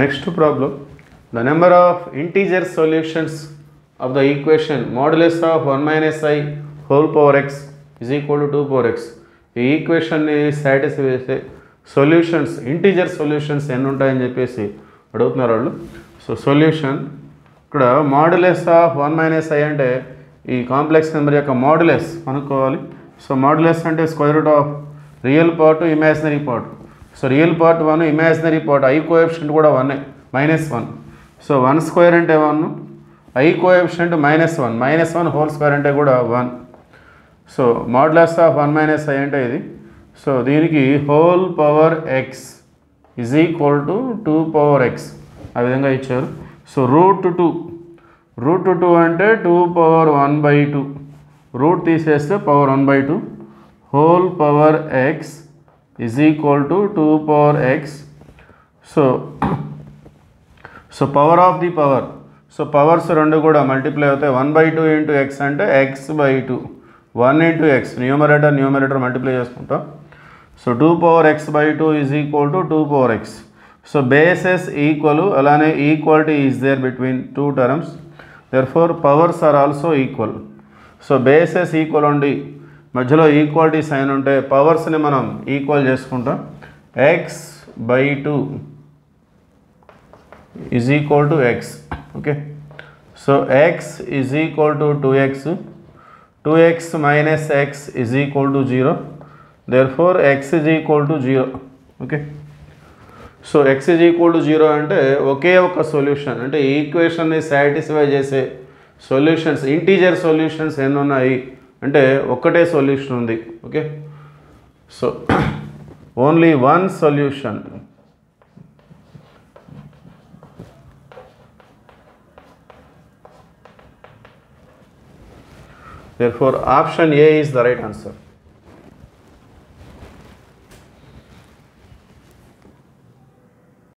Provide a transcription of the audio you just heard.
Next problem, the number of integer solutions of the equation modulus of 1 minus I whole power x is equal to 2 power x. ఈ ఈక్వేషన్ని satisfy చేసే solutions integer solutions ఎన్ని ఉంటాయని చెప్పేసి అడుగుతున్నారు వాళ్ళు. So solution ఇక్కడ modulus of 1 minus I అంటే ఈ కాంప్లెక్స్ నెంబర్ యొక్క మాడ్యులస్ కనుక్కోవాలి. సో మాడ్యులస్ అంటే square root of real part imaginary part. So real part 1, imaginary part I coefficient కూడా 1 -1. సో 1 స్క్వేర్ అంటే 1, ఐ కోఎఫిషియంట్ -1, -1 హోల్ స్క్వేర్ అంటే కూడా 1. So modulus of 1 minus I అంటే ఇది. సో దీనికి whole power X is equal to 2 power X ఆ విధంగా ఇచ్చారు. సో రూట్ 2 అంటే 2 పవర్ 1/2, రూట్ తీసేస్తే power 1/2, whole power X is equal to 2 power x. So power of the power, so powers రెండు కూడా మల్టిప్లై అవుతాయి. 1/2 ఇంటూ ఎక్స్ అంటే x/2, 1 into x numerator multiply చేసుకుంటాం. So 2 power x/2 is equal to 2 power x. So bases equal, అలానే equality is there between 2 terms, therefore powers are also equal. So bases equal ఉండి మధ్యలో equality sign ఉంటే పవర్స్ని మనం equal చేసుకుంటాం. x/2 is equal to X. Okay, so x is equal to 2x, 2x minus x is equal to 0, therefore x is equal to 0. Okay, so x is equal to 0 అంటే ఒకే ఒక solution, అంటే ఈ ఈక్వేషన్ని satisfy చేసే solutions integer solutions ఎన్ని ఉన్నాయి అంటే ఒక్కటే సొల్యూషన్ ఉంది. Okay, so only one solution. Therefore option A is the right answer.